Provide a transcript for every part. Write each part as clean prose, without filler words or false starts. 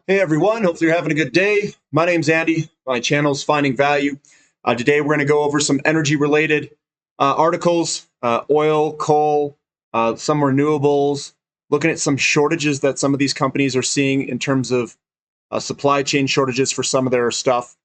Hey everyone, hopefully you're having a good day. My name's Andy. My channel's Finding Value. Today we're going to go over some energy related articles, oil, coal, some renewables, looking at some shortages that some of these companies are seeing in terms of supply chain shortages for some of their stuff.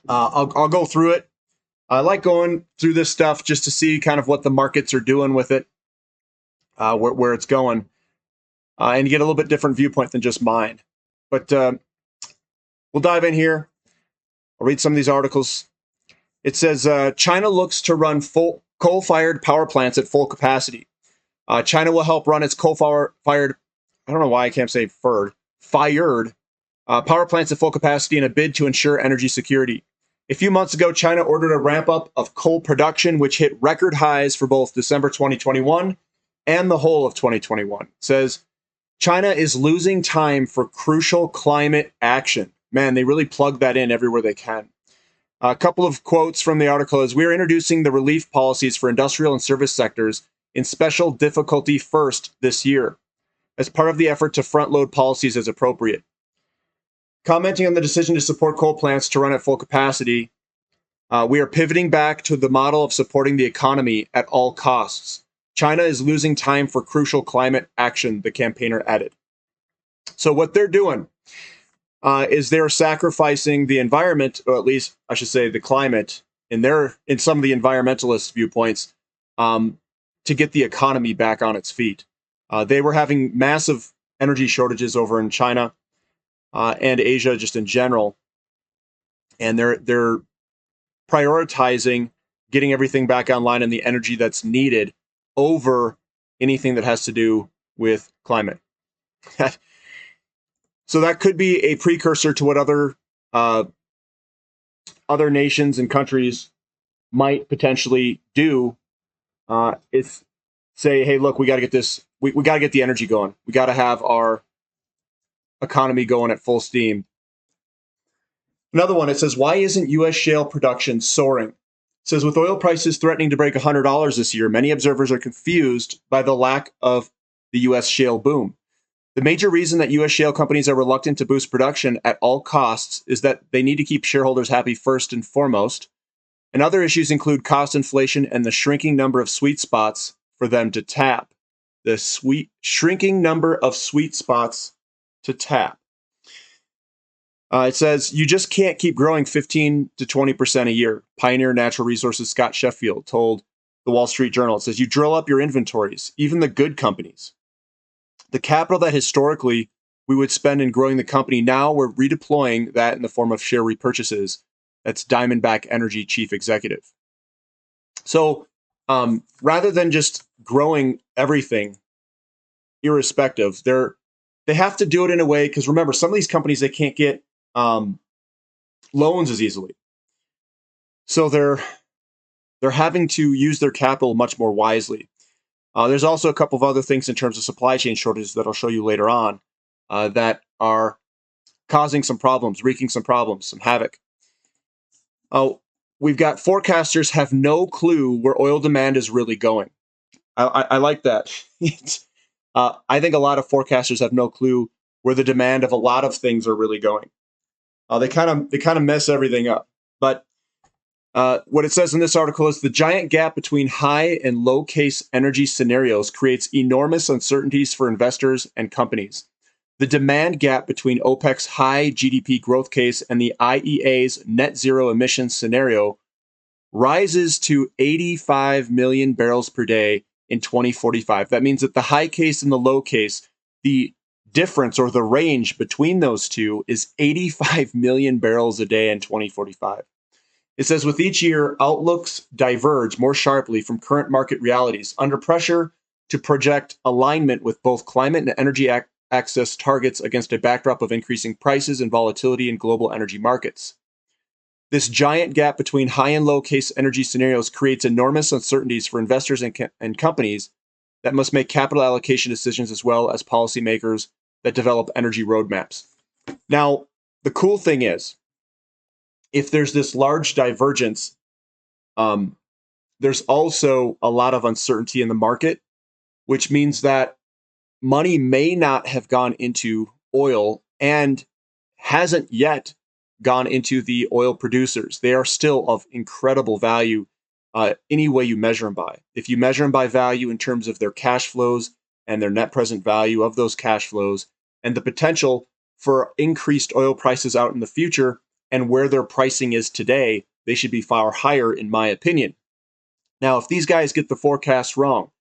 I'll go through it. I like going through this stuff just to see kind of what the markets are doing with it, where it's going, and get a little bit different viewpoint than just mine. But we'll dive in here. I'll read some of these articles. It says China looks to run full coal-fired power plants at full capacity. China will help run its coal-fired, I don't know why I can't say fired power plants at full capacity in a bid to ensure energy security. A few months ago, China ordered a ramp up of coal production, which hit record highs for both December 2021 and the whole of 2021. It says China is losing time for crucial climate action. Man, they really plug that in everywhere they can. A couple of quotes from the article is, we are introducing the relief policies for industrial and service sectors in special difficulty first this year, as part of the effort to front load policies as appropriate. Commenting on the decision to support coal plants to run at full capacity, we are pivoting back to the model of supporting the economy at all costs. China is losing time for crucial climate action, the campaigner added. So what they're doing is they're sacrificing the environment, or at least I should say the climate, in some of the environmentalist viewpoints, to get the economy back on its feet. They were having massive energy shortages over in China and Asia just in general, and they're prioritizing getting everything back online and the energy that's needed over anything that has to do with climate. So that could be a precursor to what other nations and countries might potentially do. Is say, hey, look, we got to get this. We got to get the energy going. We got to have our economy going at full steam. Another one, it says, why isn't U.S. shale production soaring? It says, with oil prices threatening to break $100 this year, many observers are confused by the lack of the U.S. shale boom. The major reason that U.S. shale companies are reluctant to boost production at all costs is that they need to keep shareholders happy first and foremost. And other issues include cost inflation and the shrinking number of sweet spots for them to tap. The shrinking number of sweet spots to tap. It says, you just can't keep growing 15 to 20% a year. Pioneer Natural Resources Scott Sheffield told the Wall Street Journal. It says, you drill up your inventories, even the good companies. The capital that historically we would spend in growing the company, now we're redeploying that in the form of share repurchases. That's Diamondback Energy chief executive. So rather than just growing everything irrespective, they have to do it in a way, because remember, some of these companies, they can't get loans as easily. So they're having to use their capital much more wisely. There's also a couple of other things in terms of supply chain shortages that I'll show you later on that are causing some problems, wreaking some problems, some havoc. We've got forecasters have no clue where oil demand is really going. I like that. I think a lot of forecasters have no clue where the demand of a lot of things are really going. They kind of mess everything up. But what it says in this article is, the giant gap between high and low case energy scenarios creates enormous uncertainties for investors and companies. The demand gap between OPEC's high GDP growth case and the IEA's net zero emissions scenario rises to 85 million barrels per day in 2045. That means that the high case and the low case, the difference or the range between those two is 85 million barrels a day in 2045. It says, with each year, outlooks diverge more sharply from current market realities, under pressure to project alignment with both climate and energy access targets against a backdrop of increasing prices and volatility in global energy markets. This giant gap between high and low case energy scenarios creates enormous uncertainties for investors and companies that must make capital allocation decisions, as well as policymakers that develop energy roadmaps. Now, the cool thing is, if there's this large divergence, there's also a lot of uncertainty in the market, which means that money may not have gone into oil and hasn't yet gone into the oil producers. They are still of incredible value any way you measure them by. If you measure them by value in terms of their cash flows and their net present value of those cash flows and the potential for increased oil prices out in the future and where their pricing is today, they should be far higher, in my opinion. Now, if these guys get the forecast wrong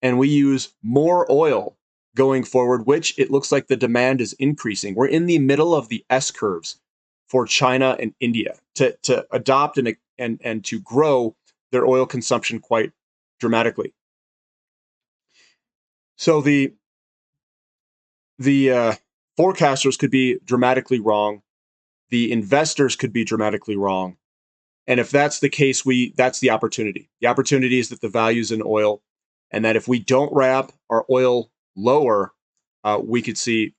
and we use more oil going forward, which it looks like the demand is increasing, we're in the middle of the S curves for China and India to adopt and to grow their oil consumption quite dramatically. So the forecasters could be dramatically wrong. The investors could be dramatically wrong. And if that's the case, that's the opportunity. The opportunity is that the value's in oil, and that if we don't wrap our oil lower, we could see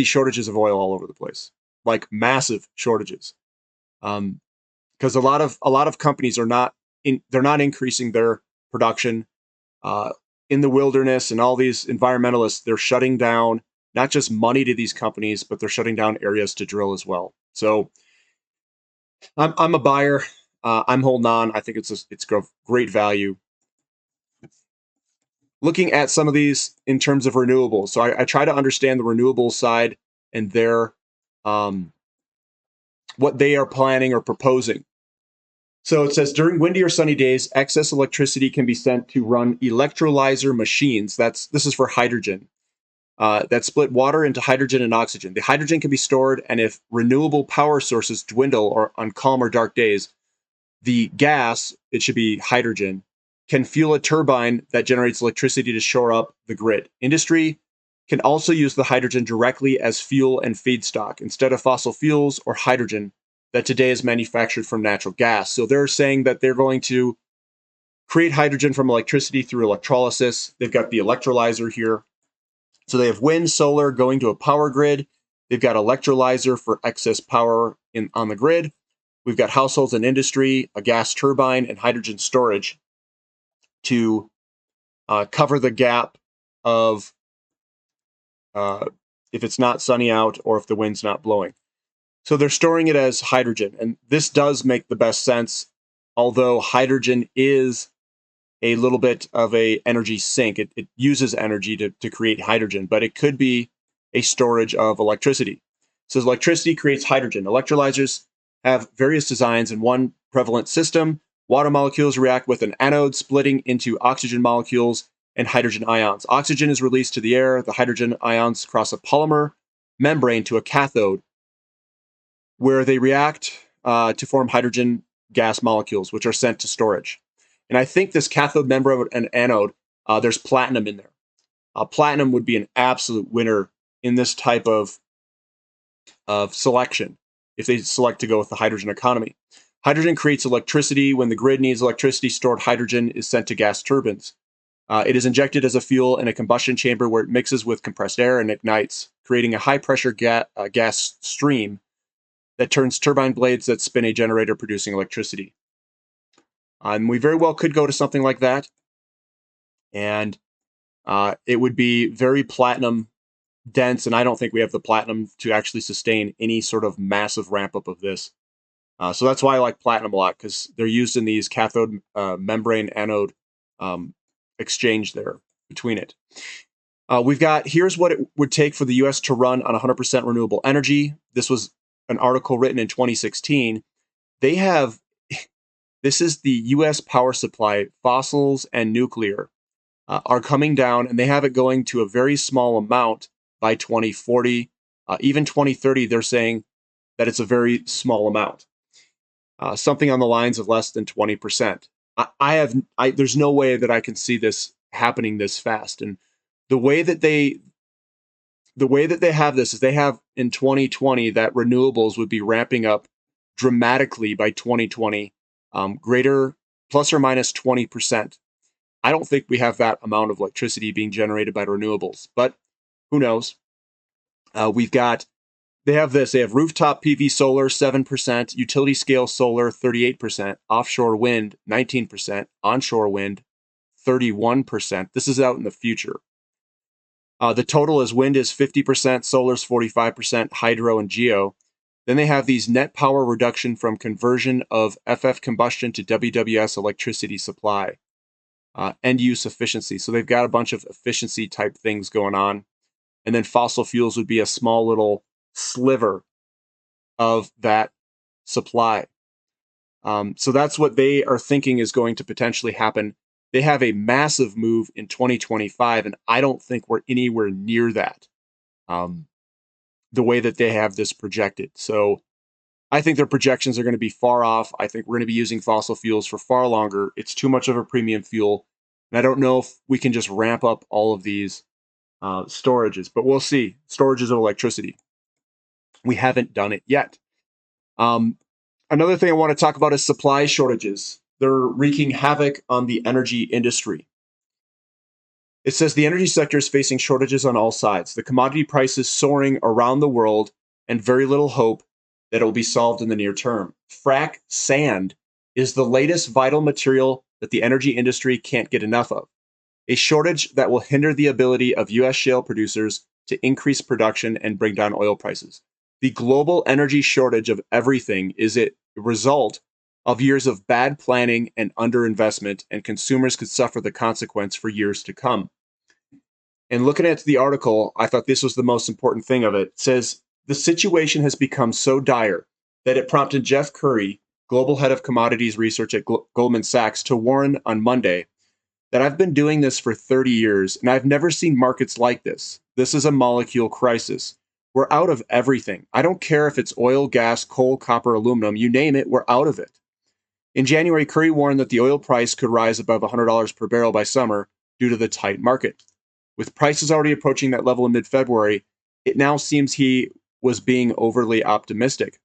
shortages of oil all over the place, like massive shortages. Because a lot of companies they're not increasing their production in the wilderness, and all these environmentalists, they're shutting down not just money to these companies, but they're shutting down areas to drill as well. So I'm a buyer. I'm holding on. I think it's great value. Looking at some of these in terms of renewables, so I try to understand the renewables side and their what they are planning or proposing. So it says during windy or sunny days, excess electricity can be sent to run electrolyzer machines. This is for hydrogen. That split water into hydrogen and oxygen. The hydrogen can be stored, and if renewable power sources dwindle or on calm or dark days, the gas, it should be hydrogen, can fuel a turbine that generates electricity to shore up the grid. Industry can also use the hydrogen directly as fuel and feedstock instead of fossil fuels or hydrogen that today is manufactured from natural gas. So they're saying that they're going to create hydrogen from electricity through electrolysis. They've got the electrolyzer here. So they have wind, solar going to a power grid. They've got electrolyzer for excess power on the grid. We've got households and industry, a gas turbine, and hydrogen storage to cover the gap of if it's not sunny out or if the wind's not blowing. So they're storing it as hydrogen, and this does make the best sense, although hydrogen is a little bit of a energy sink. It uses energy to create hydrogen, but it could be a storage of electricity. It says electricity creates hydrogen. Electrolyzers have various designs in one prevalent system. Water molecules react with an anode, splitting into oxygen molecules and hydrogen ions. Oxygen is released to the air. The hydrogen ions cross a polymer membrane to a cathode, where they react to form hydrogen gas molecules, which are sent to storage. And I think this cathode membrane and anode, there's platinum in there. Platinum would be an absolute winner in this type of selection if they select to go with the hydrogen economy. Hydrogen creates electricity. When the grid needs electricity, stored hydrogen is sent to gas turbines. It is injected as a fuel in a combustion chamber where it mixes with compressed air and ignites, creating a high-pressure gas stream that turns turbine blades that spin a generator producing electricity. We very well could go to something like that, and it would be very platinum dense, and I don't think we have the platinum to actually sustain any sort of massive ramp up of this. So that's why I like platinum a lot, because they're used in these cathode membrane anode exchange there between it. Here's what it would take for the US to run on 100% renewable energy. This was an article written in 2016. This is the US power supply. Fossils and nuclear are coming down, and they have it going to a very small amount by 2040. Even 2030, they're saying that it's a very small amount. Something on the lines of less than 20%. There's no way that I can see this happening this fast. And the way that they have this is they have in 2020 that renewables would be ramping up dramatically by 2020, greater plus or minus 20%. I don't think we have that amount of electricity being generated by renewables, but who knows? They have rooftop PV solar, 7%, utility scale solar, 38%, offshore wind, 19%, onshore wind, 31%. This is out in the future. The total is wind is 50%, solar is 45%, hydro and geo. Then they have these net power reduction from conversion of FF combustion to WWS electricity supply, end use efficiency. So they've got a bunch of efficiency type things going on. And then fossil fuels would be a small little sliver of that supply. So that's what they are thinking is going to potentially happen. They have a massive move in 2025, and I don't think we're anywhere near that, the way that they have this projected. So I think their projections are going to be far off. I think we're going to be using fossil fuels for far longer. It's too much of a premium fuel. And I don't know if we can just ramp up all of these storages, but we'll see. Storages of electricity. We haven't done it yet. Another thing I want to talk about is supply shortages. They're wreaking havoc on the energy industry. It says the energy sector is facing shortages on all sides. The commodity prices soaring around the world and very little hope that it will be solved in the near term. Frac sand is the latest vital material that the energy industry can't get enough of. A shortage that will hinder the ability of U.S. shale producers to increase production and bring down oil prices. The global energy shortage of everything is a result of years of bad planning and underinvestment, and consumers could suffer the consequence for years to come. And looking at the article, I thought this was the most important thing of it. It says, the situation has become so dire that it prompted Jeff Curry, global head of commodities research at Goldman Sachs, to warn on Monday that I've been doing this for 30 years and I've never seen markets like this. This is a molecule crisis. We're out of everything. I don't care if it's oil, gas, coal, copper, aluminum, you name it, we're out of it. In January, Curry warned that the oil price could rise above $100 per barrel by summer due to the tight market. With prices already approaching that level in mid-February, it now seems he was being overly optimistic.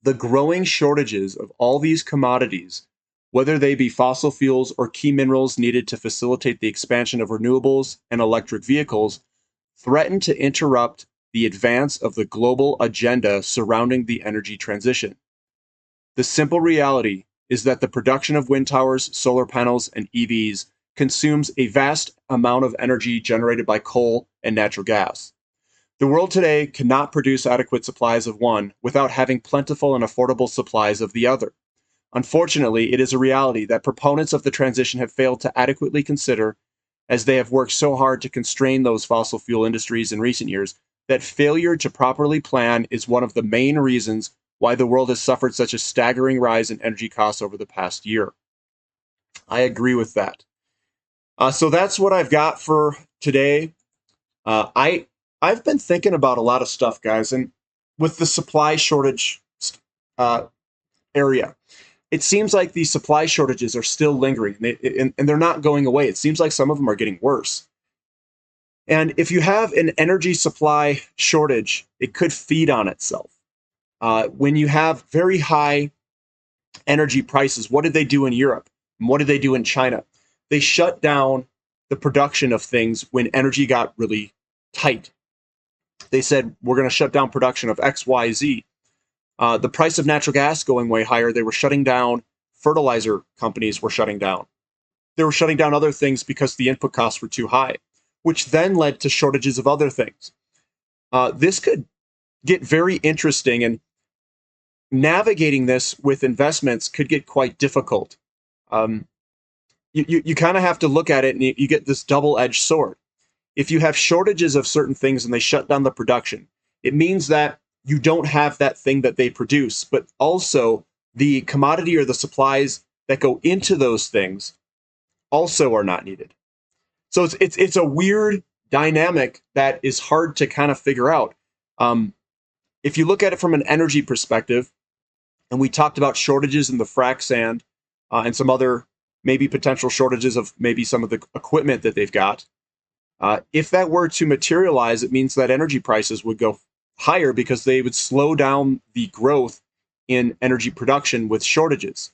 The growing shortages of all these commodities, whether they be fossil fuels or key minerals needed to facilitate the expansion of renewables and electric vehicles, threaten to interrupt the advance of the global agenda surrounding the energy transition. The simple reality is that the production of wind towers, solar panels, and EVs consumes a vast amount of energy generated by coal and natural gas. The world today cannot produce adequate supplies of one without having plentiful and affordable supplies of the other. Unfortunately, it is a reality that proponents of the transition have failed to adequately consider, as they have worked so hard to constrain those fossil fuel industries in recent years, that failure to properly plan is one of the main reasons why the world has suffered such a staggering rise in energy costs over the past year. I agree with that. So that's what I've got for today. I've been thinking about a lot of stuff, guys, and with the supply shortage area, it seems like these supply shortages are still lingering, and they're not going away. It seems like some of them are getting worse. And if you have an energy supply shortage, it could feed on itself. When you have very high energy prices, what did they do in Europe? And what did they do in China? They shut down the production of things when energy got really tight. They said, we're going to shut down production of X, Y, Z. The price of natural gas going way higher. They were shutting down, fertilizer companies were shutting down. They were shutting down other things because the input costs were too high, which then led to shortages of other things. This could get very interesting, and navigating this with investments could get quite difficult. You kind of have to look at it, and you get this double-edged sword. If you have shortages of certain things and they shut down the production, it means that you don't have that thing that they produce, but also the commodity or the supplies that go into those things also are not needed. So it's a weird dynamic that is hard to kind of figure out. If you look at it from an energy perspective, and we talked about shortages in the frac sand and some other maybe potential shortages of maybe some of the equipment that they've got. If that were to materialize, it means that energy prices would go higher because they would slow down the growth in energy production with shortages.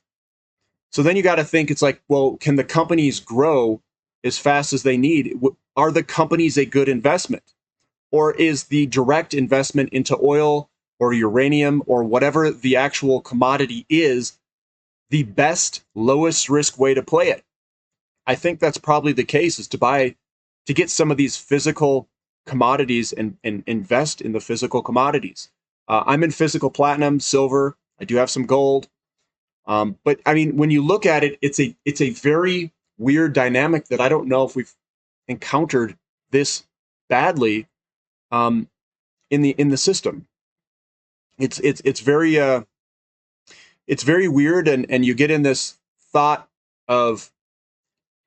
So then you got to think, it's like, well, can the companies grow as fast as they need? Are the companies a good investment? Or is the direct investment into oil or uranium or whatever the actual commodity is the best, lowest risk way to play it? I think that's probably the case, is to buy to get some of these physical commodities and invest in the physical commodities. I'm in physical platinum, silver. I do have some gold. But I mean, when you look at it, it's a very weird dynamic that I don't know if we've encountered this badly in the system. It's very weird, and you get in this thought of,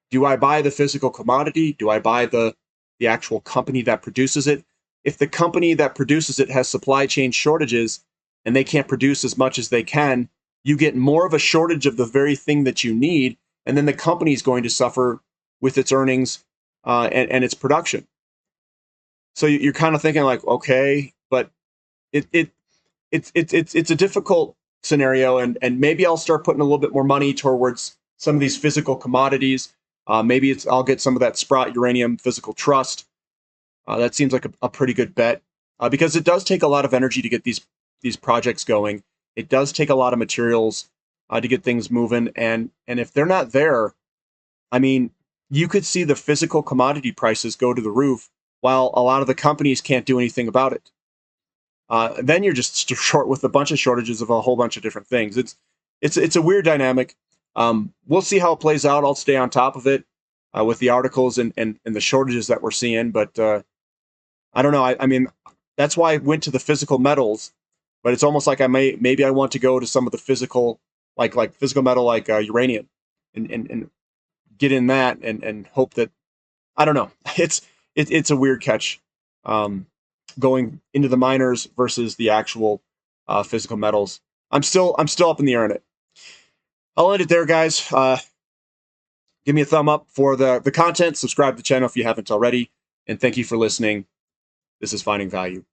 do I buy the physical commodity? Do I buy the actual company that produces it? If the company that produces it has supply chain shortages and they can't produce as much as they can, you get more of a shortage of the very thing that you need, and then the company is going to suffer with its earnings and its production. So you're kind of thinking like, okay, but it's a difficult scenario, and maybe I'll start putting a little bit more money towards some of these physical commodities. Maybe I'll get some of that Sprott Uranium Physical Trust. That seems like a pretty good bet because it does take a lot of energy to get these projects going. It does take a lot of materials to get things moving, and if they're not there, I mean, you could see the physical commodity prices go to the roof while a lot of the companies can't do anything about it. Then you're just short with a bunch of shortages of a whole bunch of different things. It's a weird dynamic. We'll see how it plays out. I'll stay on top of it with the articles and the shortages that we're seeing. But I don't know. I mean, that's why I went to the physical metals. But it's almost like maybe I want to go to some of the physical, like physical metal, like uranium, and get in that and hope that, I don't know. It's a weird catch. Going into the miners versus the actual physical metals. I'm still up in the air on it. I'll end it there, guys. Give me a thumb up for the content. Subscribe to the channel if you haven't already. And thank you for listening. This is Finding Value.